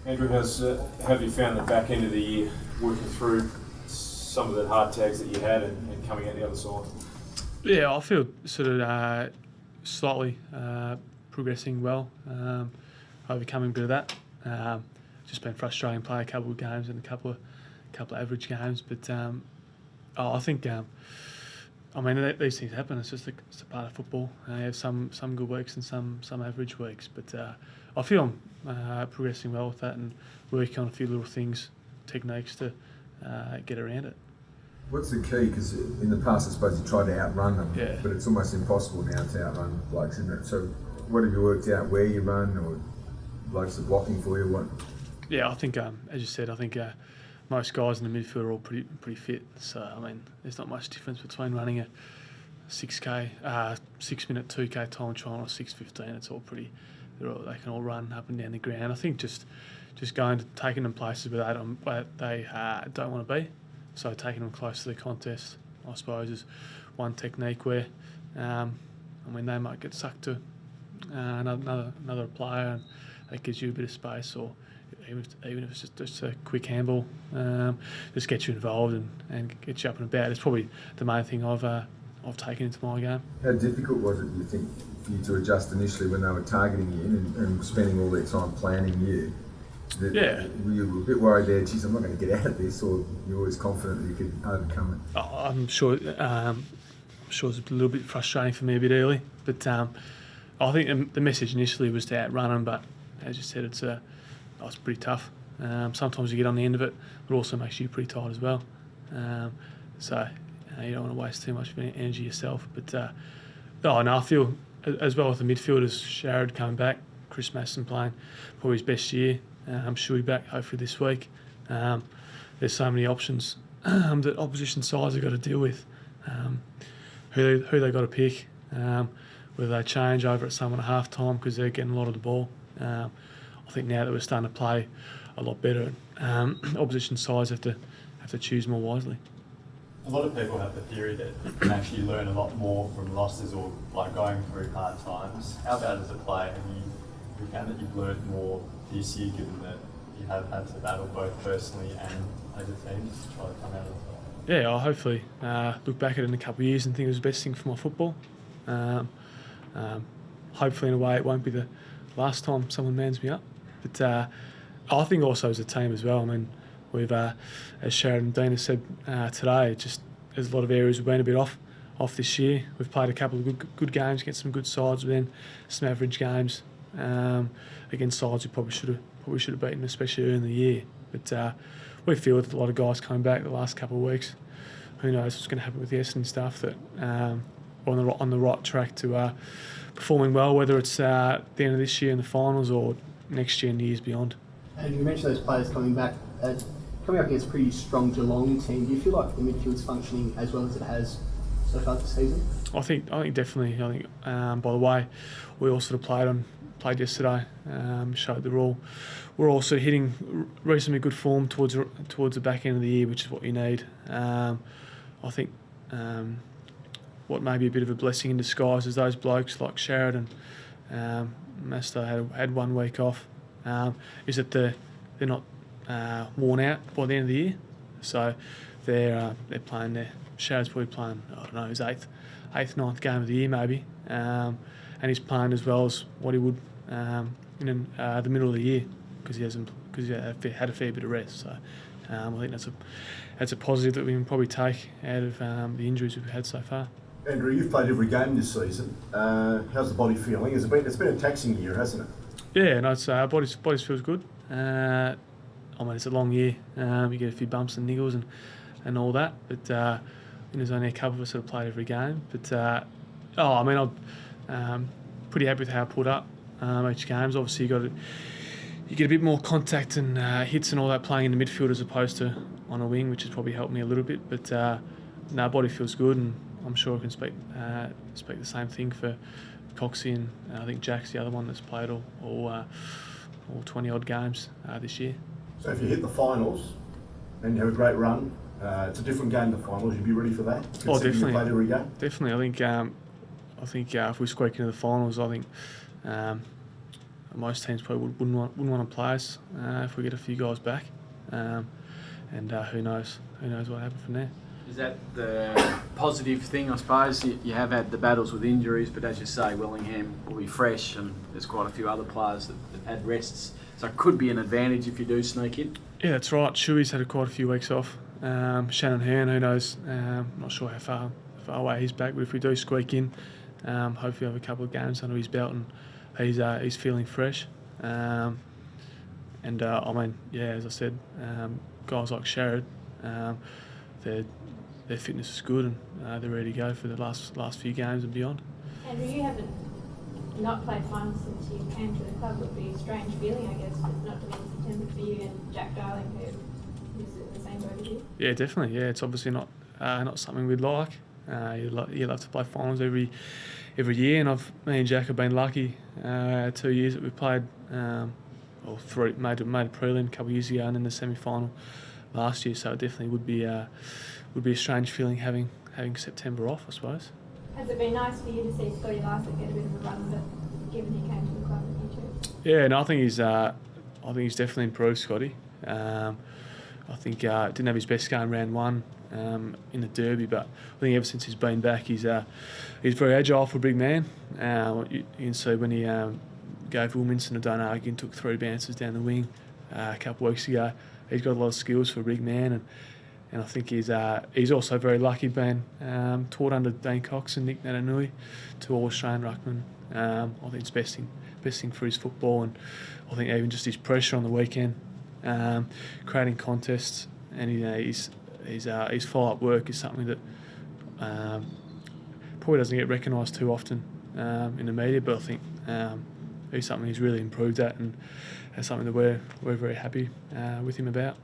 Andrew, how have you found the back end of the year, working through some of the hard tags that you had and coming out the other side? Yeah, I feel sort of slightly progressing well, overcoming a bit of that. Just been frustrating, play a couple of games and a couple of average games, but I think these things happen. It's a part of football. You have some good weeks and some average weeks, but I feel I'm progressing well with that and working on a few little things, techniques to get around it. What's the key? Because in the past, I suppose you tried to outrun them, Yeah. but it's almost impossible now to outrun blokes, isn't it? So, what have you worked out? Where you run, or blokes are blocking for you? What? Yeah, I think as you said, I think most guys in the midfield are all pretty fit. So there's not much difference between running a 6k, 6-minute 2k time trial or 6:15. It's all pretty. They can all run up and down the ground. I think just taking them places where they don't want to be. So taking them close to the contest, I suppose, is one technique where, they might get sucked to another player, and that gives you a bit of space, or even if it's just a quick handball, just get you involved and get you up and about. It's probably the main thing I've taken into my game. How difficult was it, do you think, for you to adjust initially when they were targeting you and spending all their time planning you? Yeah. Were you a bit worried there, geez, I'm not going to get out of this, or you're always confident that you could overcome it? I'm sure it's a little bit frustrating for me a bit early, but I think the message initially was to outrun them, but as you said, it's pretty tough. Sometimes you get on the end of it, but it also makes you pretty tired as well. So you don't want to waste too much energy yourself. But I feel as well with the midfielders, Sharad coming back, Chris Masson playing probably his best year. Shuey back hopefully this week. There's so many options that opposition sides have got to deal with. Who they got to pick, whether they change over at someone at half time because they're getting a lot of the ball. I think now that we're starting to play a lot better, opposition sides have to choose more wisely. A lot of people have the theory that you can actually learn a lot more from losses or like going through hard times. How about as a player, have you found that you've learned more this year, given that you have had to battle both personally and as a team to try to come out of it? Yeah, I'll hopefully look back at it in a couple of years and think it was the best thing for my football. Hopefully, in a way, it won't be the last time someone mans me up. But I think also as a team as well. We've, as Sharad and Dean have said today, there's a lot of areas we've been a bit off this year. We've played a couple of good games against some good sides, but then some average games against sides we probably should have beaten, especially early in the year. But we feel with a lot of guys coming back the last couple of weeks, who knows what's going to happen with the Essendon stuff, that we're on the right track to performing well, whether it's at the end of this year in the finals or next year and the years beyond. And you mentioned those players coming back. Coming up against a pretty strong Geelong team, do you feel like the midfield's functioning as well as it has so far this season? I think definitely. By the way, we all sort of played yesterday. Showed that we're all sort of hitting reasonably good form towards the back end of the year, which is what you need. I think what may be a bit of a blessing in disguise is those blokes like Sharad and Masto had 1 week off. Is that they're not worn out by the end of the year, so they're playing there. Sharad's probably playing, I don't know, his eighth, ninth game of the year maybe, and he's playing as well as what he would in the middle of the year because he had a fair bit of rest. So I think that's a positive that we can probably take out of the injuries we've had so far. Andrew, you've played every game this season. How's the body feeling? It's been a taxing year, hasn't it? Yeah, no, it's body feels good. It's a long year. You get a few bumps and niggles and all that, but there's only a couple of us that have played every game. But I'm pretty happy with how I put up each games. Obviously, you get a bit more contact and hits and all that playing in the midfield as opposed to on a wing, which has probably helped me a little bit. But body feels good, and I'm sure I can speak the same thing for Coxie, and I think Jack's the other one that's played all 20 odd games this year. So if you hit the finals and you have a great run, it's a different game. The finals, you'd be ready for that. Oh, definitely. You played every game. Definitely, I think if we squeak into the finals, I think most teams probably wouldn't want to play us if we get a few guys back. And who knows what happens from there. Is that the positive thing, I suppose? You have had the battles with injuries, but as you say, Wellingham will be fresh, and there's quite a few other players that have had rests, so it could be an advantage if you do sneak in. Yeah, that's right. Shuey's had quite a few weeks off. Shannon Hearn, who knows? Not sure how far away he's back, but if we do squeak in, hopefully have a couple of games under his belt, and he's feeling fresh. I mean, yeah, as I said, guys like Sherrod, their fitness is good, and they're ready to go for the last few games and beyond. Andrew, you haven't not played finals since you came to the club. It would be a strange feeling, I guess, but not to be in September for you and Jack Darling, who's in the same boat as you. Yeah, definitely. Yeah, it's obviously not something we'd like. You love to play finals every year, and me and Jack have been lucky 2 years that we've played, or three, made a prelim a couple of years ago, and then the semi-final last year. So it definitely would be a strange feeling having September off, I suppose. Has it been nice for you to see Scotty Lycett get a bit of a run, but given he came to the club with you too? Yeah, no, I think he's definitely improved, Scotty. I think didn't have his best game round one in the derby, but I think ever since he's been back, he's very agile for a big man. You can see when he gave Wilminson a don't argue and took 3 bounces down the wing a couple of weeks ago. He's got a lot of skills for a big man, and I think he's also very lucky being taught under Dane Cox and Nick Natanui, 2 All-Australian ruckmen. I think it's best thing for his football, and I think even just his pressure on the weekend, creating contests, and his follow-up work is something that probably doesn't get recognised too often in the media, but I think it's something he's really improved at, and that's something that we're very happy with him about.